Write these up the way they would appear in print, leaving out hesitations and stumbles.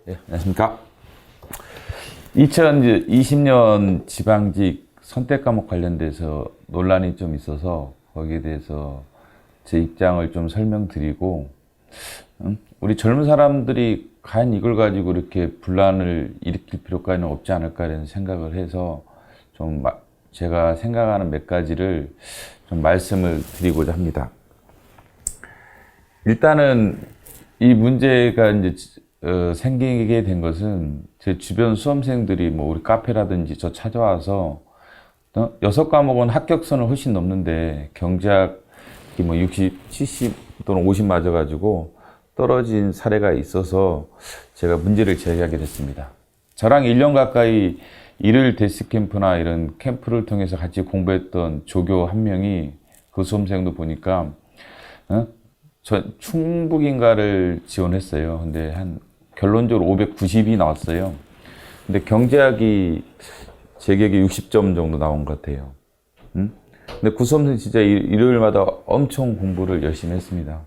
예, 안녕하십니까. 2020년 지방직 선택 과목 관련돼서 논란이 좀 있어서 거기에 대해서 제 입장을 좀 설명드리고, 우리 젊은 사람들이 과연 이걸 가지고 이렇게 분란을 일으킬 필요까지는 없지 않을까라는 생각을 해서 좀 제가 생각하는 몇 가지를 좀 말씀을 드리고자 합니다. 일단은 이 문제가 이제 생기게 된 것은 제 주변 수험생들이 뭐 우리 카페라든지 저 찾아와서 6과목은 합격선을 훨씬 넘는데 경제학이 뭐 60, 70 또는 50 맞아가지고 떨어진 사례가 있어서 제가 문제를 제기하게 됐습니다. 저랑 1년 가까이 일일 데스 캠프나 이런 캠프를 통해서 같이 공부했던 조교 한 명이 그 수험생도 보니까 저 충북인가를 지원했어요. 근데 한 결론적으로 590이 나왔어요. 근데 경제학이 제 기억에 60점 정도 나온 것 같아요. 근데 그 수험생 진짜 일요일마다 엄청 공부를 열심히 했습니다.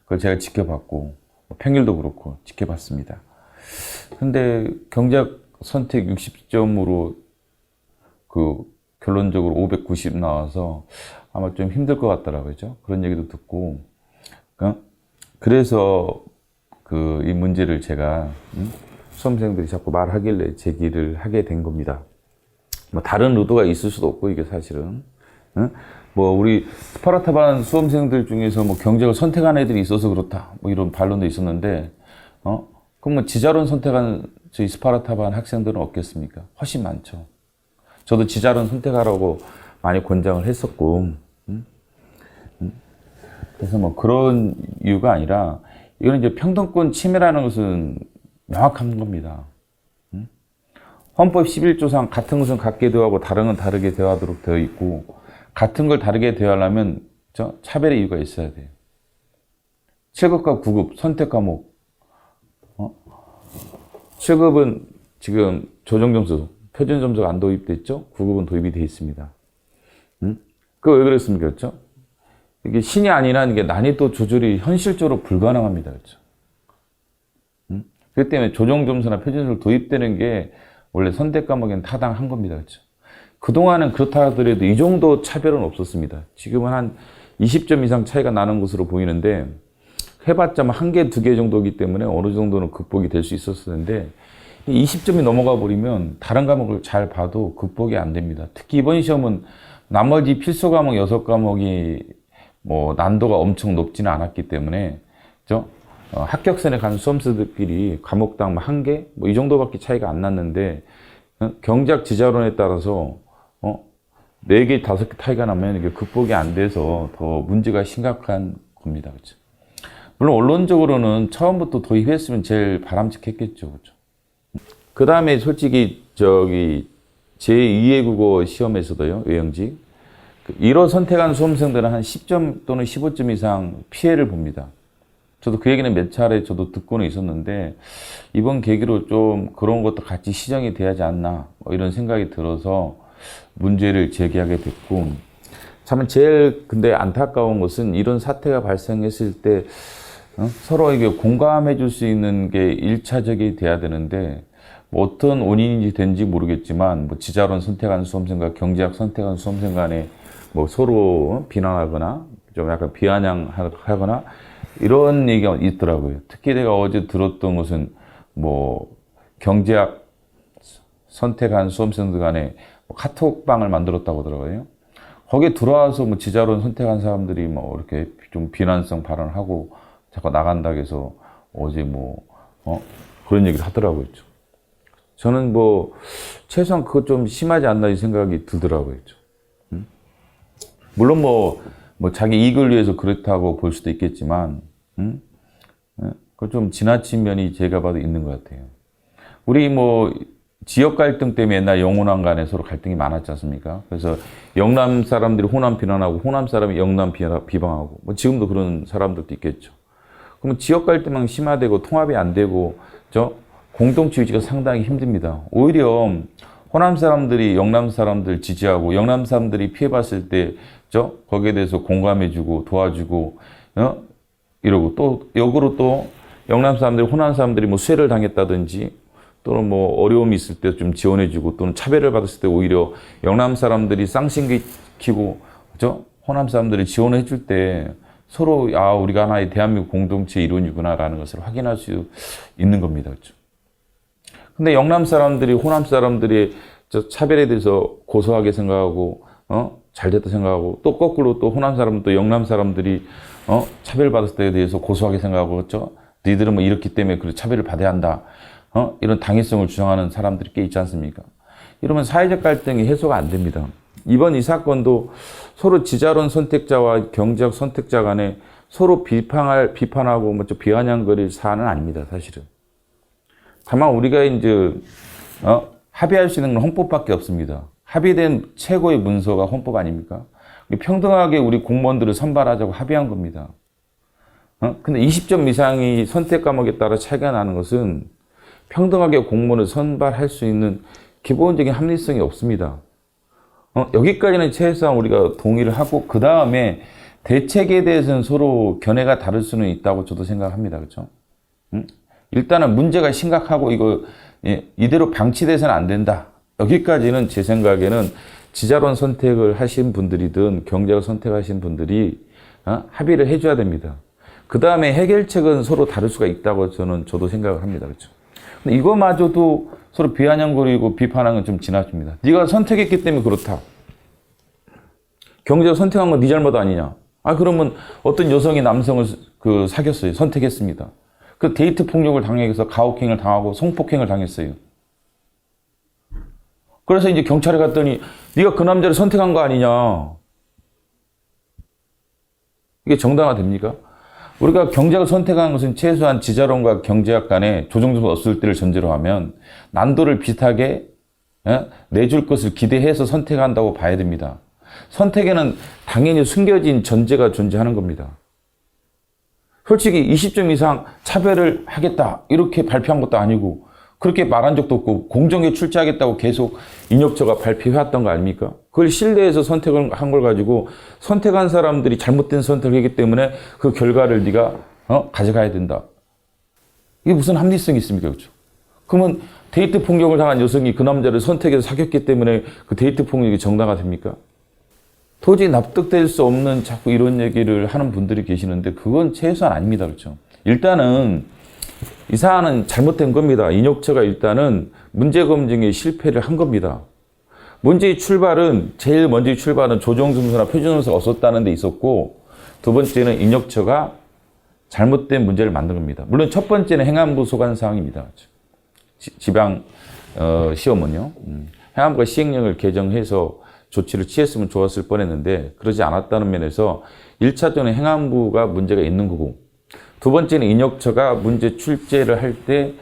그걸 제가 지켜봤고 평일도 그렇고 지켜봤습니다. 근데 경제학 선택 60점으로 그 결론적으로 590 나와서 아마 좀 힘들 것 같더라고요. 그런 얘기도 듣고. 그래서 이 문제를 제가 수험생들이 자꾸 말하길래 제기를 하게 된 겁니다. 뭐 다른 의도가 있을 수도 없고 이게 사실은 뭐 우리 스파르타반 수험생들 중에서 뭐 경제학을 선택한 애들이 있어서 그렇다 뭐 이런 반론도 있었는데 그럼 뭐 지자론 선택한 저희 스파르타반 학생들은 없겠습니까? 훨씬 많죠. 저도 지자론 선택하라고 많이 권장을 했었고 그래서 뭐 그런 이유가 아니라 이거는 이제 평등권 침해라는 것은 명확한 겁니다. 헌법 11조상 같은 것은 같게 대하고 다른 건 다르게 대하도록 되어 있고 같은 걸 다르게 대하려면 차별의 이유가 있어야 돼요. 7급과 9급 선택 과목 7급은 지금 조정점수 표준 점수가 안 도입됐죠? 9급은 도입이 되어 있습니다. 그거 왜 그랬습니까? 그렇죠? 이게 신이 아니라 이게 난이도 조절이 현실적으로 불가능합니다. 그렇죠? 그렇기 때문에 조정점수나 표준점수 도입되는 게 원래 선택 과목에는 타당한 겁니다. 그렇죠? 그동안은 그렇다 하더라도 이 정도 차별은 없었습니다. 지금은 한 20점 이상 차이가 나는 것으로 보이는데 해봤자 한 개, 두 개 정도이기 때문에 어느 정도는 극복이 될 수 있었는데 20점이 넘어가 버리면 다른 과목을 잘 봐도 극복이 안 됩니다. 특히 이번 시험은 나머지 필수 과목 6과목이 뭐 난도가 엄청 높지는 않았기 때문에 합격선에 간 수험생들끼리 과목당 한 개? 뭐 이 정도밖에 차이가 안 났는데 경제학 지자론에 따라서 4개, 5개 차이가 나면 이게 극복이 안 돼서 더 문제가 심각한 겁니다. 그렇죠? 물론 언론적으로는 처음부터 도입했으면 제일 바람직했겠죠. 그렇죠? 그 다음에 솔직히 제2외 국어 시험에서도요, 외형직 1호 선택한 수험생들은 한 10점 또는 15점 이상 피해를 봅니다. 저도 그 얘기는 몇 차례 저도 듣고는 있었는데 이번 계기로 좀 그런 것도 같이 시정이 돼야지 않나 뭐 이런 생각이 들어서 문제를 제기하게 됐고 참 제일 근데 안타까운 것은 이런 사태가 발생했을 때 서로에게 공감해 줄 수 있는 게 1차적이 돼야 되는데 뭐 어떤 원인인지 된지 모르겠지만 뭐 지자론 선택한 수험생과 경제학 선택한 수험생 간에 뭐 서로 비난하거나 좀 약간 비아냥하거나 이런 얘기가 있더라고요. 특히 내가 어제 들었던 것은 뭐 경제학 선택한 수험생들 간에 카톡방을 만들었다고 하더라고요. 거기에 들어와서 뭐 지자론 선택한 사람들이 뭐 이렇게 좀 비난성 발언을 하고 자꾸 나간다고 해서 어제 그런 얘기를 하더라고요. 저는 뭐 최소한 그거 좀 심하지 않나 이 생각이 들더라고요. 물론 뭐 자기 이익을 위해서 그렇다고 볼 수도 있겠지만 그 좀 지나친 면이 제가 봐도 있는 것 같아요. 우리 뭐 지역 갈등 때문에 옛날 영호남 간에 서로 갈등이 많았지 않습니까? 그래서 영남 사람들이 호남 비난하고 호남 사람이 영남 비방하고 뭐 지금도 그런 사람들도 있겠죠. 그러면 지역 갈등만 심화되고 통합이 안 되고 공동체 유지가 상당히 힘듭니다. 오히려 호남 사람들이 영남 사람들 지지하고 영남 사람들이 피해봤을 때 거기에 대해서 공감해주고 도와주고 이러고 또 역으로 또 영남 사람들이, 호남 사람들이 뭐 수혜를 당했다든지 또는 뭐 어려움이 있을 때 좀 지원해주고 또는 차별을 받았을 때 오히려 영남 사람들이 쌍심기키고 그죠? 호남 사람들이 지원해줄 때 서로 아 우리가 하나의 대한민국 공동체 일원이구나라는 것을 확인할 수 있는 겁니다. 그렇죠? 근데 영남 사람들이 호남 사람들이 저 차별에 대해서 고소하게 생각하고 잘됐다 생각하고 또 거꾸로 또 호남 사람은 또 영남 사람들이 차별받았을 때에 대해서 고소하게 생각하고 그렇죠? 너희들은 뭐 이렇기 때문에 그 차별을 받아야 한다. 이런 당위성을 주장하는 사람들이 꽤 있지 않습니까? 이러면 사회적 갈등이 해소가 안 됩니다. 이번 이 사건도 서로 지자론 선택자와 경제학 선택자 간에 서로 비판하고 뭐 좀 비아냥거릴 사안은 아닙니다, 사실은. 다만 우리가 이제 합의할 수 있는 건 헌법밖에 없습니다. 합의된 최고의 문서가 헌법 아닙니까? 평등하게 우리 공무원들을 선발하자고 합의한 겁니다. 근데 20점 이상이 선택 과목에 따라 차이가 나는 것은 평등하게 공무원을 선발할 수 있는 기본적인 합리성이 없습니다. 여기까지는 최소한 우리가 동의를 하고 그 다음에 대책에 대해서는 서로 견해가 다를 수는 있다고 저도 생각합니다. 그렇죠? 일단은 문제가 심각하고 이거 이대로 방치돼서는 안 된다. 여기까지는 제 생각에는 지자론 선택을 하신 분들이든 경제학 선택하신 분들이 합의를 해줘야 됩니다. 그 다음에 해결책은 서로 다를 수가 있다고 저도 생각을 합니다. 그렇죠? 근데 이거마저도 서로 비아냥거리고 비판하는 건 좀 지나칩니다. 네가 선택했기 때문에 그렇다. 경제가 선택한 건 네 잘못 아니냐. 그러면 어떤 여성이 남성을 사귀었어요. 선택했습니다. 그 데이트 폭력을 당해서 가혹행을 당하고 성폭행을 당했어요. 그래서 이제 경찰에 갔더니 네가 그 남자를 선택한 거 아니냐. 이게 정당화됩니까? 우리가 경제학을 선택한 것은 최소한 지자론과 경제학 간에 조정점을 얻을 때를 전제로 하면 난도를 비슷하게 내줄 것을 기대해서 선택한다고 봐야 됩니다. 선택에는 당연히 숨겨진 전제가 존재하는 겁니다. 솔직히 20점 이상 차별을 하겠다 이렇게 발표한 것도 아니고 그렇게 말한 적도 없고 공정에 출제하겠다고 계속 인혁처가 발표해왔던 거 아닙니까? 그걸 신뢰해서 선택을 한 걸 가지고 선택한 사람들이 잘못된 선택을 했기 때문에 그 결과를 네가 가져가야 된다. 이게 무슨 합리성이 있습니까? 그렇죠? 그러면 데이트 폭력을 당한 여성이 그 남자를 선택해서 사귀었기 때문에 그 데이트 폭력이 정당화됩니까? 도저히 납득될 수 없는 자꾸 이런 얘기를 하는 분들이 계시는데 그건 최소한 아닙니다. 그렇죠? 일단은 이 사안은 잘못된 겁니다. 인혁처가 일단은 문제검증에 실패를 한 겁니다. 제일 먼저의 출발은 조정점수나 표준점수가 없었다는 데 있었고 두 번째는 인혁처가 잘못된 문제를 만든 겁니다. 물론 첫 번째는 행안부 소관사항입니다. 지방 시험은요. 행안부가 시행령을 개정해서 조치를 취했으면 좋았을 뻔했는데 그러지 않았다는 면에서 1차적으로는 행안부가 문제가 있는 거고 두 번째는 인혁처가 문제 출제를 할 때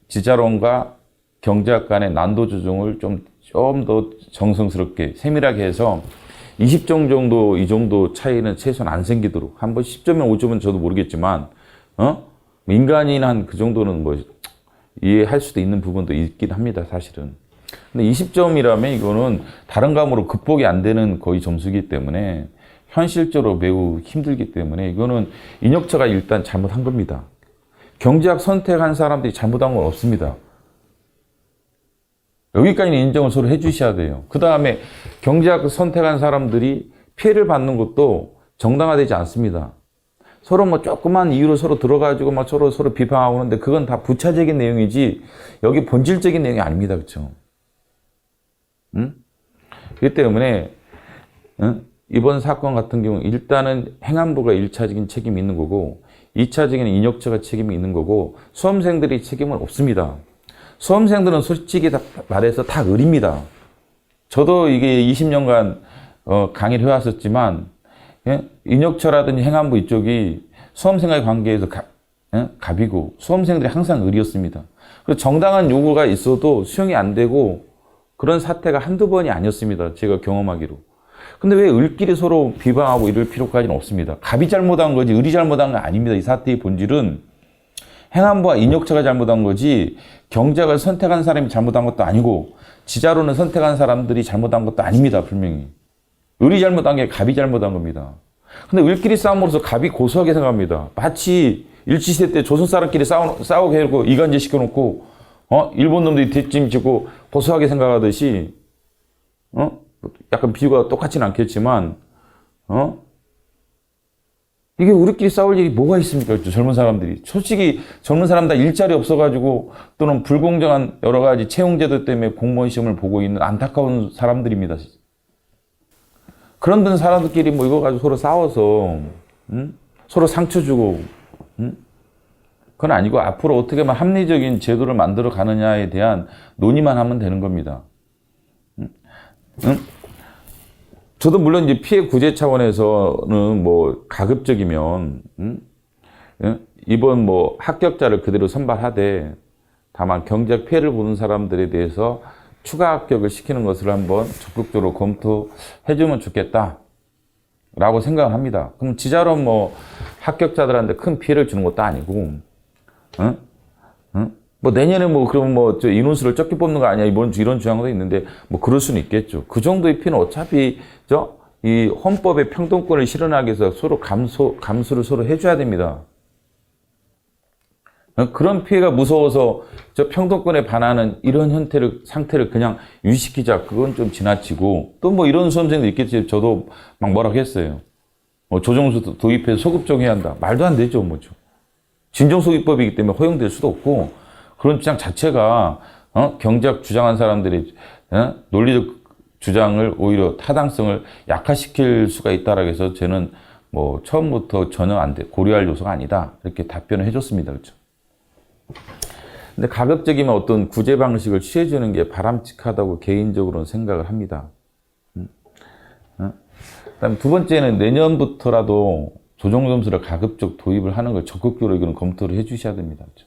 지자론과 경제학 간의 난도 조정을 좀 더 정성스럽게 세밀하게 해서 20점 정도 이 정도 차이는 최소한 안 생기도록 한번 10점이면 5점은 저도 모르겠지만 민간인 한 그 정도는 뭐 이해할 수도 있는 부분도 있긴 합니다. 사실은. 근데 20점이라면 이거는 다른 과목으로 극복이 안 되는 거의 점수이기 때문에 현실적으로 매우 힘들기 때문에 이거는 인혁처가 일단 잘못한 겁니다. 경제학 선택한 사람들이 잘못한 건 없습니다. 여기까지는 인정을 서로 해주셔야 돼요. 그 다음에 경제학 선택한 사람들이 피해를 받는 것도 정당화되지 않습니다. 서로 뭐 조그만 이유로 서로 들어가지고 막 서로 비판하고 하는데 그건 다 부차적인 내용이지 여기 본질적인 내용이 아닙니다. 그렇죠? 그렇기 때문에 이번 사건 같은 경우 일단은 행안부가 1차적인 책임이 있는 거고 2차적인 인혁처가 책임이 있는 거고 수험생들이 책임은 없습니다. 수험생들은 솔직히 말해서 다 을입니다. 저도 이게 20년간 강의를 해왔었지만 인혁처라든지 행안부 이쪽이 수험생과의 관계에서 갑이고 수험생들이 항상 을이었습니다. 그래서 정당한 요구가 있어도 수용이 안 되고 그런 사태가 한두 번이 아니었습니다. 제가 경험하기로. 근데 왜 을끼리 서로 비방하고 이럴 필요까지는 없습니다. 갑이 잘못한 거지 을이 잘못한 건 아닙니다. 이 사태의 본질은 행안부와 인혁처가 잘못한 거지 경제학을 선택한 사람이 잘못한 것도 아니고 지자론을 선택한 사람들이 잘못한 것도 아닙니다. 분명히. 을이 잘못한 게 갑이 잘못한 겁니다. 근데 을끼리 싸움으로써 갑이 고소하게 생각합니다. 마치 일치시대 때 조선 사람끼리 싸우게 해놓고 이간질 시켜놓고, 일본 놈들이 뒷짐지고 고소하게 생각하듯이, 약간 비유가 똑같진 않겠지만, 이게 우리끼리 싸울 일이 뭐가 있습니까? 젊은 사람들이. 솔직히 젊은 사람 다 일자리 없어가지고 또는 불공정한 여러 가지 채용제도 때문에 공무원 시험을 보고 있는 안타까운 사람들입니다. 그런 사람들끼리 뭐 이거 가지고 서로 싸워서, 서로 상처 주고, 그건 아니고 앞으로 어떻게 하면 합리적인 제도를 만들어 가느냐에 대한 논의만 하면 되는 겁니다. 저도 물론 이제 피해 구제 차원에서는 뭐 가급적이면 이번 뭐 합격자를 그대로 선발하되 다만 경제적 피해를 보는 사람들에 대해서 추가 합격을 시키는 것을 한번 적극적으로 검토해주면 좋겠다라고 생각을 합니다. 그럼 지자로 뭐 합격자들한테 큰 피해를 주는 것도 아니고, 뭐 내년에 뭐 그러면 뭐 저 인원수를 적게 뽑는 거 아니야 이런 주장도 있는데 뭐 그럴 수는 있겠죠. 그 정도의 피해는 어차피 이 헌법의 평등권을 실현하기 위해서 서로 감수를 서로 해줘야 됩니다. 그런 피해가 무서워서 저 평등권에 반하는 이런 상태를 그냥 유지시키자. 그건 좀 지나치고 또 뭐 이런 수험생도 있겠지. 저도 막 뭐라고 했어요. 조정수 도입해서 소급 적용해야 한다. 말도 안 되죠, 뭐죠. 진정소급법이기 때문에 허용될 수도 없고 그런 주장 자체가 경제학 주장한 사람들이 논리적 주장을 오히려 타당성을 약화시킬 수가 있다라고 해서 저는 뭐 처음부터 전혀 고려할 요소가 아니다 이렇게 답변을 해줬습니다. 그렇죠? 근데 가급적이면 어떤 구제 방식을 취해주는 게 바람직하다고 개인적으로는 생각을 합니다. 그다음 두 번째는 내년부터라도 조정점수를 가급적 도입을 하는 걸 적극적으로 이건 검토를 해주셔야 됩니다. 그렇죠?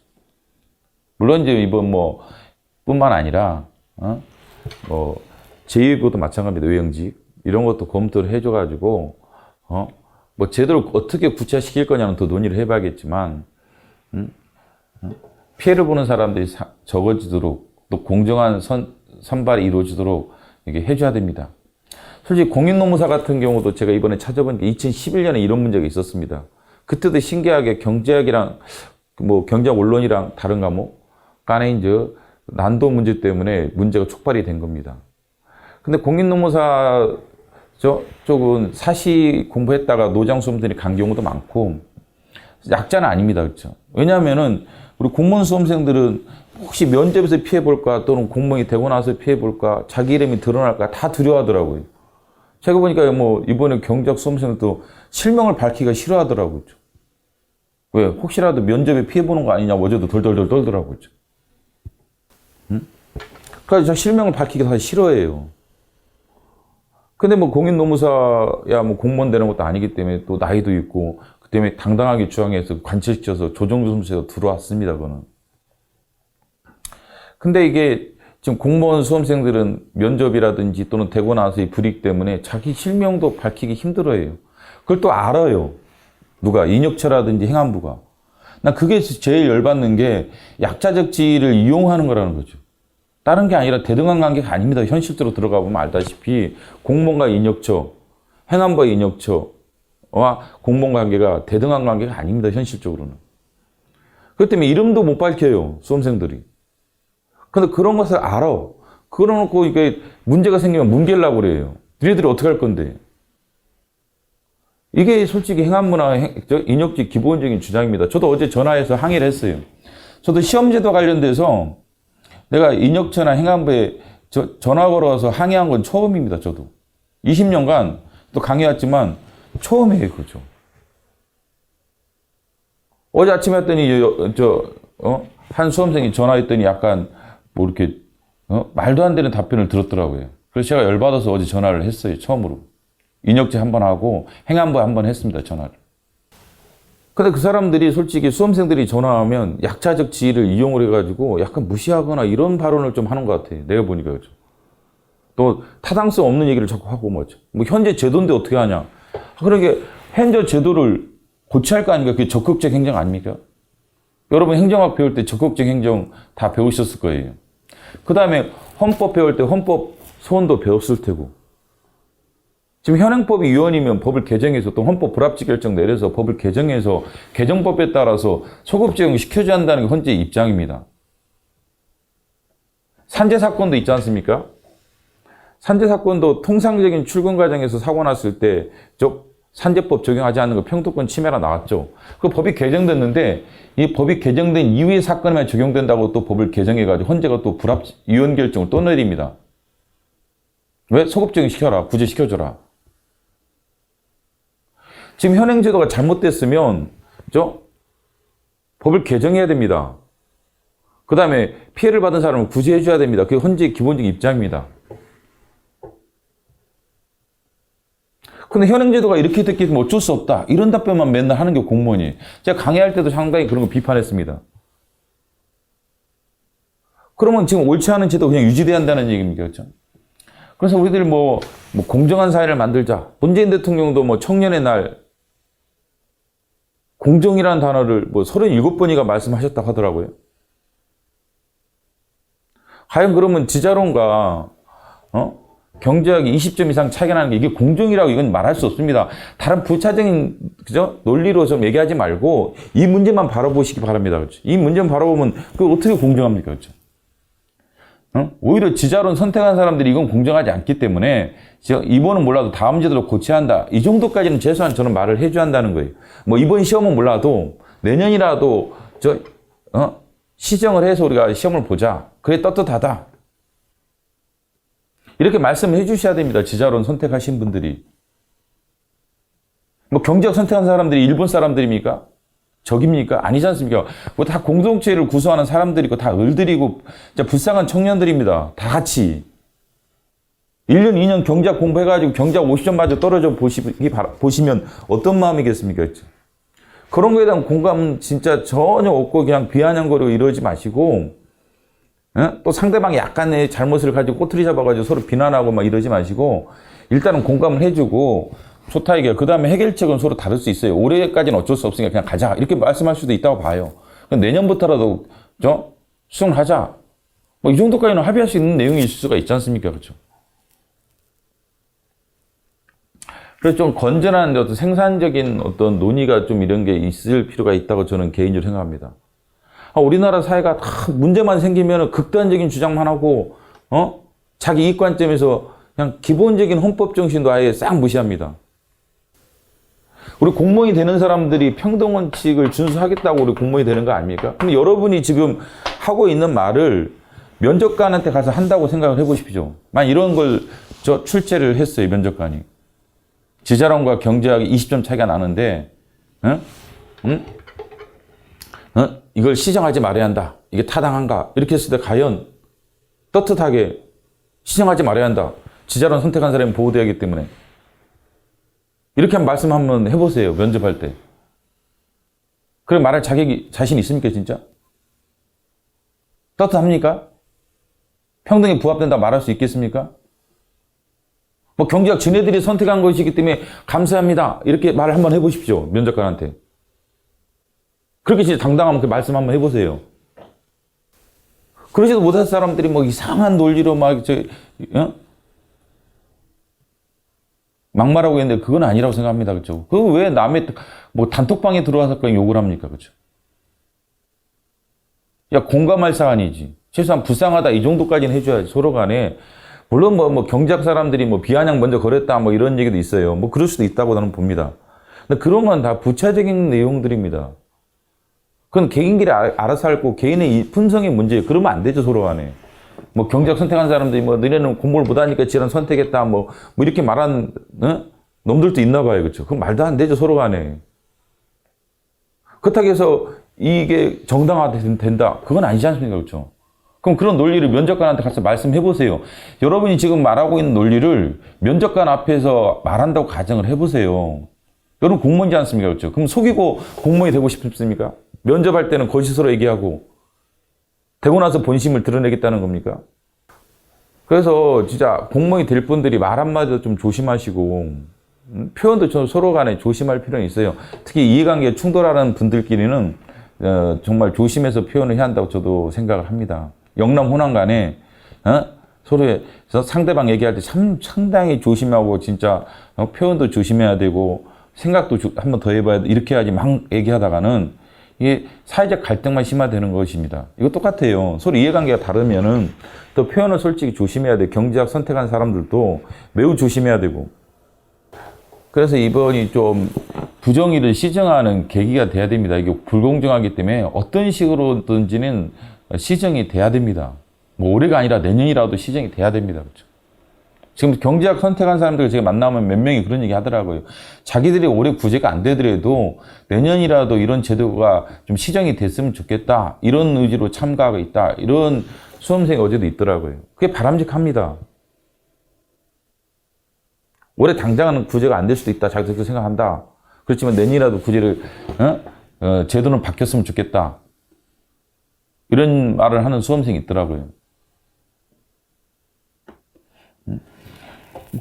물론 이제 이번 뭐 뿐만 아니라 뭐 제2국도 마찬가지입니다. 외형직 이런 것도 검토를 해줘가지고 뭐 제대로 어떻게 구체화시킬 거냐는 더 논의를 해봐야겠지만 피해를 보는 사람들이 적어지도록 또 공정한 선발이 이루어지도록 이게 해줘야 됩니다. 솔직히 공인노무사 같은 경우도 제가 이번에 찾아보니까 2011년에 이런 문제가 있었습니다. 그때도 신기하게 경제학이랑 뭐 경제학 원론이랑 다른 과목 간에 이제 난도 문제 때문에 문제가 촉발이 된 겁니다. 근데 공인노무사 쪽은 사시 공부했다가 노장 수험생들이 간 경우도 많고 약자는 아닙니다. 그렇죠? 왜냐하면은 우리 공무원 수험생들은 혹시 면접에서 피해볼까 또는 공무원이 되고 나서 피해볼까 자기 이름이 드러날까 다 두려워하더라고요. 제가 보니까 뭐 이번에 경제학 수험생들도 실명을 밝히기가 싫어하더라고요. 왜? 혹시라도 면접에 피해보는 거 아니냐고 어제도 덜덜덜 떨더라고요. 그래서 실명을 밝히기 다 싫어해요. 근데 뭐 공인노무사야 뭐 공무원 되는 것도 아니기 때문에 또 나이도 있고 그 때문에 당당하게 주장해서 관철시켜서 조정조수에서 들어왔습니다. 그거는. 근데 이게 지금 공무원 수험생들은 면접이라든지 또는 되고 나서의 불이익 때문에 자기 실명도 밝히기 힘들어해요. 그걸 또 알아요. 누가? 인혁처라든지 행안부가. 난 그게 제일 열받는 게 약자적 지위를 이용하는 거라는 거죠. 다른 게 아니라 대등한 관계가 아닙니다. 현실적으로 들어가 보면 알다시피 공무원과 인혁처, 행안부와 인혁처와 공무원 관계가 대등한 관계가 아닙니다. 현실적으로는. 그렇기 때문에 이름도 못 밝혀요. 수험생들이. 근데 그런 것을 알아. 그러놓고 이게 문제가 생기면 뭉개려고 그래요. 너희들이 어떻게 할 건데. 이게 솔직히 행안부나 인혁지 기본적인 주장입니다. 저도 어제 전화해서 항의를 했어요. 저도 시험제도 관련돼서 내가 인혁처나 행안부에 전화 걸어서 항의한 건 처음입니다. 저도. 20년간 또 강의했지만 처음이에요. 그죠. 어제 아침에 했더니 한 수험생이 전화했더니 약간 뭐 이렇게 말도 안 되는 답변을 들었더라고요. 그래서 제가 열받아서 어제 전화를 했어요. 처음으로. 인혁제 한번 하고 행안부에 한번 했습니다. 전화를. 근데 그 사람들이 솔직히 수험생들이 전화하면 약자적 지위를 이용을 해가지고 약간 무시하거나 이런 발언을 좀 하는 것 같아요. 내가 보니까. 그렇죠. 또 타당성 없는 얘기를 자꾸 하고 뭐죠. 뭐 현재 제도인데 어떻게 하냐. 그러게 현재 제도를 고쳐야 할 거 아닙니까? 그게 적극적 행정 아닙니까? 여러분 행정학 배울 때 적극적 행정 다 배우셨을 거예요. 그 다음에 헌법 배울 때 헌법 소원도 배웠을 테고. 지금 현행법이 위헌이면 법을 개정해서 또 헌법 불합치 결정 내려서 법을 개정해서 개정법에 따라서 소급 적용 시켜줘야 한다는 게 헌재의 입장입니다. 산재 사건도 있지 않습니까? 산재 사건도 통상적인 출근 과정에서 사고 났을 때 산재법 적용하지 않는 거 평등권 침해라 나왔죠. 그 법이 개정됐는데 이 법이 개정된 이후의 사건에만 적용된다고 또 법을 개정해가지고 헌재가 또 위헌 결정을 또 내립니다. 왜? 소급 적용 시켜라. 구제시켜줘라. 지금 현행 제도가 잘못됐으면 법을 개정해야 됩니다. 그 다음에 피해를 받은 사람을 구제해줘야 됩니다. 그게 헌재의 기본적인 입장입니다. 근데 현행 제도가 이렇게 됐기 때문에 어쩔 수 없다. 이런 답변만 맨날 하는 게 공무원이에요. 제가 강의할 때도 상당히 그런 거 비판했습니다. 그러면 지금 옳지 않은 제도가 그냥 유지돼야 한다는 얘기입니까? 그렇죠? 그래서 우리들 뭐 공정한 사회를 만들자. 문재인 대통령도 뭐 청년의 날 공정이라는 단어를 37번이가 말씀하셨다고 하더라고요. 과연 그러면 지자론과 경제학이 20점 이상 차이가 나는 게 이게 공정이라고 이건 말할 수 없습니다. 다른 부차적인 논리로 좀 얘기하지 말고 이 문제만 바라보시기 바랍니다. 그렇죠? 이 문제만 바라보면 그 어떻게 공정합니까? 그렇죠? 오히려 지자론 선택한 사람들이 이건 공정하지 않기 때문에 이번은 몰라도 다음 제도로 고쳐야 한다. 이 정도까지는 최소한 저는 말을 해줘야 한다는 거예요. 뭐 이번 시험은 몰라도 내년이라도 시정을 해서 우리가 시험을 보자. 그래 떳떳하다. 이렇게 말씀을 해주셔야 됩니다. 지자론 선택하신 분들이. 뭐 경제학 선택한 사람들이 일본 사람들입니까? 적입니까? 아니지 않습니까? 뭐 다 공동체를 구성하는 사람들이고 다 을들이고 불쌍한 청년들입니다. 다 같이. 1년, 2년 경제학 공부해가지고 경제학 50점 맞아 떨어져 보시면 어떤 마음이겠습니까? 그런 거에 대한 공감 진짜 전혀 없고 그냥 비아냥거리고 이러지 마시고 또 상대방이 약간의 잘못을 가지고 꼬투리 잡아가지고 서로 비난하고 막 이러지 마시고 일단은 공감을 해주고 좋다 이게 그 다음에 해결책은 서로 다를 수 있어요. 올해까지는 어쩔 수 없으니까 그냥 가자 이렇게 말씀할 수도 있다고 봐요. 내년부터라도 수능을 하자. 뭐 이 정도까지는 합의할 수 있는 내용이 있을 수가 있지 않습니까? 그렇죠? 그래서 좀 건전한 어떤 생산적인 어떤 논의가 좀 이런 게 있을 필요가 있다고 저는 개인적으로 생각합니다. 우리나라 사회가 다 문제만 생기면 극단적인 주장만 하고, 자기 이익 관점에서 그냥 기본적인 헌법 정신도 아예 싹 무시합니다. 우리 공무원이 되는 사람들이 평등 원칙을 준수하겠다고 우리 공무원이 되는 거 아닙니까? 근데 여러분이 지금 하고 있는 말을 면접관한테 가서 한다고 생각을 해보십시오. 만약 이런 걸 출제를 했어요, 면접관이. 지자론과 경제학이 20점 차이가 나는데, 이걸 시정하지 말아야 한다. 이게 타당한가? 이렇게 했을 때 과연 떳떳하게 시정하지 말아야 한다. 지자론 선택한 사람이 보호돼야 하기 때문에. 이렇게 말씀 한번 해보세요. 면접할 때. 그래 말할 자신 있습니까, 진짜? 떳떳합니까? 평등에 부합된다 말할 수 있겠습니까? 뭐 경제학 지네들이 선택한 것이기 때문에 감사합니다. 이렇게 말을 한번 해보십시오. 면접관한테. 그렇게 진짜 당당하면 그 말씀 한번 해보세요. 그러지도 못할 사람들이 뭐 이상한 논리로 막말하고 있는데 그건 아니라고 생각합니다. 그렇죠? 그거 왜 남의 뭐 단톡방에 들어와서 욕을 합니까? 그렇죠? 야, 공감할 사안이지. 최소한 불쌍하다 이 정도까지는 해줘야지. 서로 간에. 물론 뭐 경제학 사람들이 뭐 비아냥 먼저 거랬다 뭐 이런 얘기도 있어요. 뭐 그럴 수도 있다고 나는 봅니다. 근데 그런 건 다 부차적인 내용들입니다. 그건 개인끼리 알아서 앓고 개인의 품성의 문제예요. 그러면 안 되죠, 서로 간에. 뭐 경제학 선택한 사람들이 뭐 너네는 공부를 못하니까 지란 선택했다 뭐 이렇게 말하는 놈들도 있나 봐요. 그렇죠? 그럼 말도 안 되죠, 서로 간에. 그렇다고 해서 이게 정당화된다. 그건 아니지 않습니까? 그렇죠? 그럼 그런 논리를 면접관한테 가서 말씀해 보세요. 여러분이 지금 말하고 있는 논리를 면접관 앞에서 말한다고 가정을 해보세요. 여러분 공무원이지 않습니까? 그렇죠? 그럼 속이고 공무원이 되고 싶습니까? 면접할 때는 거짓으로 얘기하고 되고 나서 본심을 드러내겠다는 겁니까? 그래서 진짜 공무원이 될 분들이 말 한마디도 좀 조심하시고 표현도 좀 서로 간에 조심할 필요는 있어요. 특히 이해관계가 충돌하는 분들끼리는 정말 조심해서 표현을 해야 한다고 저도 생각을 합니다. 영남 호남 간에 서로의 상대방 얘기할 때 상당히 조심하고 진짜 표현도 조심해야 되고 생각도 한 번 더 해봐야 돼. 이렇게 해야지 막 얘기하다가는 이게 사회적 갈등만 심화되는 것입니다. 이거 똑같아요. 서로 이해관계가 다르면은 또 표현을 솔직히 조심해야 돼. 경제학 선택한 사람들도 매우 조심해야 되고. 그래서 이번이 좀 부정의를 시정하는 계기가 돼야 됩니다. 이게 불공정하기 때문에 어떤 식으로든지는 시정이 돼야 됩니다. 뭐 올해가 아니라 내년이라도 시정이 돼야 됩니다. 그렇죠? 지금 경제학 선택한 사람들 제가 만나면 몇 명이 그런 얘기 하더라고요. 자기들이 올해 구제가 안 되더라도 내년이라도 이런 제도가 좀 시정이 됐으면 좋겠다. 이런 의지로 참가하고 있다. 이런 수험생이 어제도 있더라고요. 그게 바람직합니다. 올해 당장은 구제가 안 될 수도 있다. 자기들 그렇게 생각한다. 그렇지만 내년이라도 구제를 제도는 바뀌었으면 좋겠다. 이런 말을 하는 수험생이 있더라고요.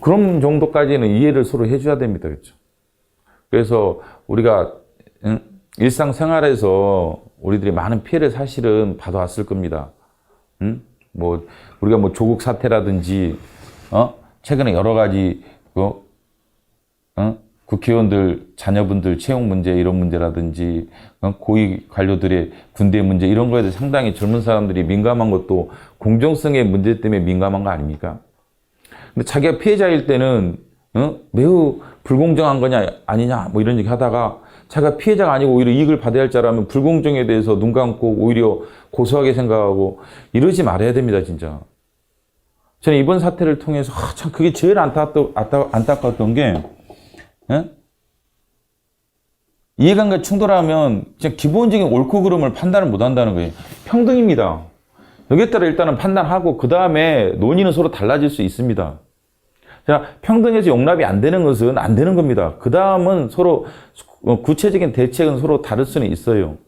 그런 정도까지는 이해를 서로 해줘야 됩니다. 그렇죠? 그래서 우리가 일상생활에서 우리들이 많은 피해를 사실은 받아왔을 겁니다. 뭐 우리가 뭐 조국 사태라든지 최근에 여러 가지 국회의원들 자녀분들 채용 문제 이런 문제라든지 고위 관료들의 군대 문제 이런 거에 대해 상당히 젊은 사람들이 민감한 것도 공정성의 문제 때문에 민감한 거 아닙니까? 근데 자기가 피해자일 때는 매우 불공정한 거냐 아니냐 뭐 이런 얘기 하다가 자기가 피해자가 아니고 오히려 이익을 받아야 할 자라면 불공정에 대해서 눈 감고 오히려 고소하게 생각하고 이러지 말아야 됩니다. 진짜. 저는 이번 사태를 통해서 참 그게 제일 안타까웠던 게 이해관계 충돌하면 진짜 기본적인 옳고 그름을 판단을 못 한다는 거예요. 평등입니다. 여기에 따라 일단은 판단하고 그 다음에 논의는 서로 달라질 수 있습니다. 자, 평등에서 용납이 안 되는 것은 안 되는 겁니다. 그 다음은 서로 구체적인 대책은 서로 다를 수는 있어요.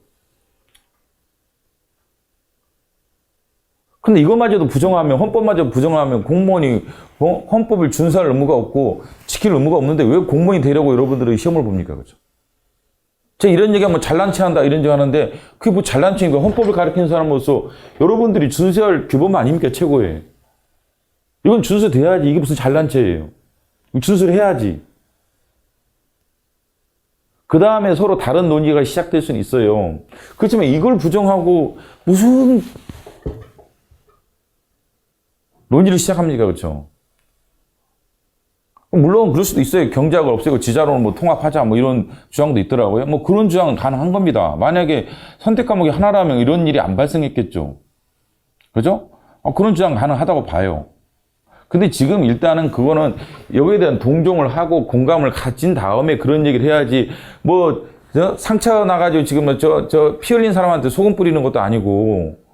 근데 이것마저도 부정하면 헌법마저 부정하면 공무원이 헌법을 준수할 의무가 없고 지킬 의무가 없는데 왜 공무원이 되려고 여러분들이 시험을 봅니까? 그죠? 제가 이런 얘기하면 잘난 체 한다 이런 얘기 하는데 그게 뭐 잘난 체인가? 헌법을 가르치는 사람으로서 여러분들이 준수해야 할 규범 아닙니까? 최고에. 이건 준수돼야지. 이게 무슨 잘난 체예요. 준수를 해야지. 그 다음에 서로 다른 논의가 시작될 수는 있어요. 그렇지만 이걸 부정하고 무슨 논의를 시작합니까? 그렇죠? 물론 그럴 수도 있어요. 경제학을 없애고 지자론을 뭐 통합하자 뭐 이런 주장도 있더라고요. 뭐 그런 주장은 가능한 겁니다. 만약에 선택 과목이 하나라면 이런 일이 안 발생했겠죠. 그죠? 그런 주장 가능하다고 봐요. 근데 지금 일단은 그거는 여기에 대한 동정을 하고 공감을 가진 다음에 그런 얘기를 해야지 뭐 상처 나가지고 지금 피 흘린 사람한테 소금 뿌리는 것도 아니고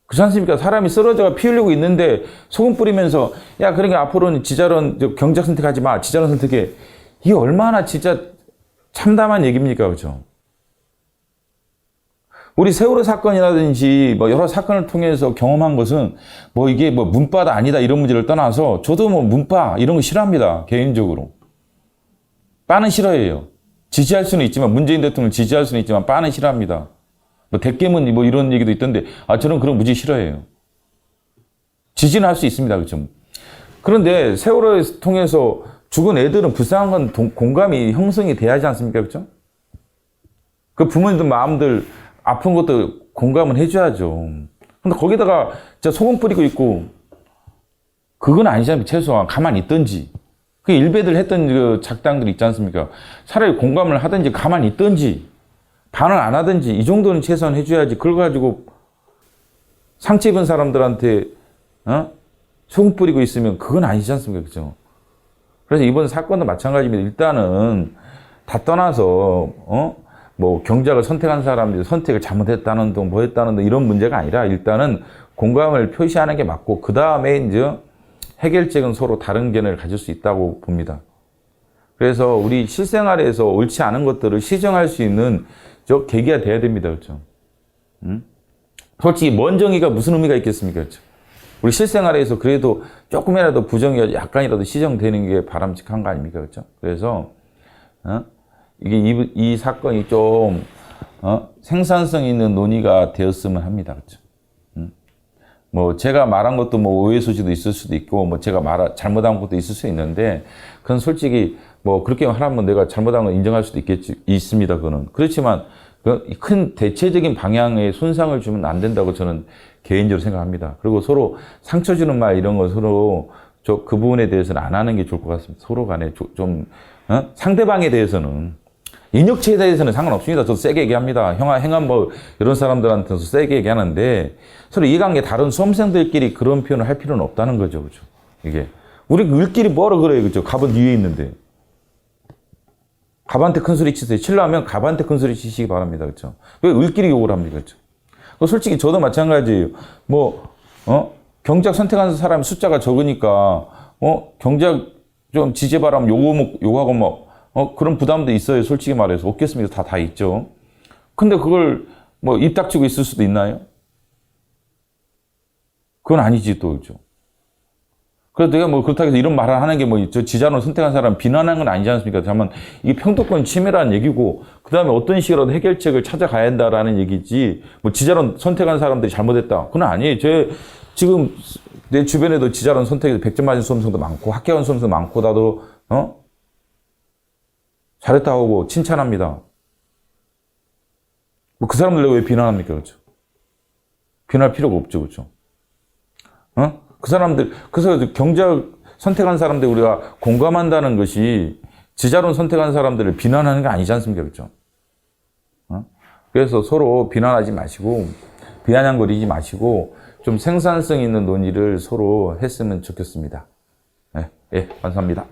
그렇지 않습니까? 사람이 쓰러져가 피 흘리고 있는데 소금 뿌리면서 야 그러니까 앞으로는 지자론 경제학 선택하지 마. 지자론 선택해. 이게 얼마나 진짜 참담한 얘기입니까? 그렇죠? 우리 세월호 사건이라든지 뭐 여러 사건을 통해서 경험한 것은 뭐 이게 뭐 문파다 아니다 이런 문제를 떠나서 저도 뭐 문파 이런 거 싫어합니다. 개인적으로. 빠는 싫어해요. 지지할 수는 있지만 문재인 대통령을 지지할 수는 있지만 빠는 싫어합니다. 뭐 대깨문 뭐 이런 얘기도 있던데 저는 그런 무지 싫어해요. 지지는 할 수 있습니다. 그렇죠? 그런데 세월호를 통해서 죽은 애들은 불쌍한 건 공감이 형성이 돼야지 않습니까? 그렇죠? 그 부모님들 마음들 아픈 것도 공감을 해줘야죠. 근데 거기다가 진짜 소금 뿌리고 있고 그건 아니잖아요. 최소한 가만히 있든지 그 일베들 했던 그 작당들 있지 않습니까? 차라리 공감을 하든지 가만히 있든지 반을 안 하든지 이 정도는 최소한 해줘야지. 그걸 가지고 상처 입은 사람들한테 소금 뿌리고 있으면 그건 아니지 않습니까? 그죠? 그래서 이번 사건도 마찬가지입니다. 일단은 다 떠나서 뭐 경제학을 선택한 사람들이 선택을 잘못했다는 등 뭐 했다는 등 이런 문제가 아니라 일단은 공감을 표시하는 게 맞고 그 다음에 이제 해결책은 서로 다른 견해를 가질 수 있다고 봅니다. 그래서 우리 실생활에서 옳지 않은 것들을 시정할 수 있는 저 계기가 돼야 됩니다. 그렇죠? 솔직히 먼 정의가 무슨 의미가 있겠습니까? 그렇죠? 우리 실생활에서 그래도 조금이라도 부정이 약간이라도 시정되는 게 바람직한 거 아닙니까? 그렇죠? 그래서 이게 이 사건이 좀 생산성 있는 논의가 되었으면 합니다. 그렇죠? 뭐 제가 말한 것도 뭐 오해 소지도 있을 수도 있고 뭐 제가 잘못한 것도 있을 수 있는데 그건 솔직히 뭐 그렇게 하라면 내가 잘못한 걸 인정할 수도 있습니다. 그거는. 그렇지만 큰 대체적인 방향에 손상을 주면 안 된다고 저는 개인적으로 생각합니다. 그리고 서로 상처 주는 말 이런 거 서로 그 부분에 대해서는 안 하는 게 좋을 것 같습니다. 서로 간에 상대방에 대해서는 인격체에 대해서는 상관없습니다. 저도 세게 얘기합니다. 행한 뭐 이런 사람들한테도 세게 얘기하는데 서로 이해관계 다른 수험생들끼리 그런 표현을 할 필요는 없다는 거죠. 그죠? 이게 우리끼리 뭐라 그래요. 그죠? 갑은 뒤에 있는데. 갑한테 큰 소리 치세요. 칠라면 갑한테 큰 소리 치시기 바랍니다. 그렇죠? 왜 을끼리 욕을 합니까? 그렇죠? 솔직히 저도 마찬가지예요. 경작 선택하는 사람이 숫자가 적으니까, 경작 좀 지지바람 욕하고 그런 부담도 있어요. 솔직히 말해서. 없겠습니까? 다 있죠. 근데 그걸 입 닥치고 있을 수도 있나요? 그건 아니지, 또, 그죠? 그래서 내가 그렇다고 해서 이런 말을 하는 게 저 지자론 선택한 사람 비난하는 건 아니지 않습니까? 다만, 이게 평등권 침해라는 얘기고, 그 다음에 어떤 식으로든 해결책을 찾아가야 한다라는 얘기지, 지자론 선택한 사람들이 잘못했다. 그건 아니에요. 지금 내 주변에도 지자론 선택해서 100점 맞은 수험생도 많고, 합격한 수험생도 많고, 나도, 잘했다 하고 칭찬합니다. 그 사람들 왜 비난합니까? 그렇죠? 비난할 필요가 없죠. 그렇죠? 그 사람들, 그래서 경작 선택한 사람들 우리가 공감한다는 것이 지자론 선택한 사람들을 비난하는 게 아니지 않습니까? 그렇죠? 그래서 서로 비난하지 마시고, 비아냥거리지 마시고, 좀 생산성 있는 논의를 서로 했으면 좋겠습니다. 네, 감사합니다.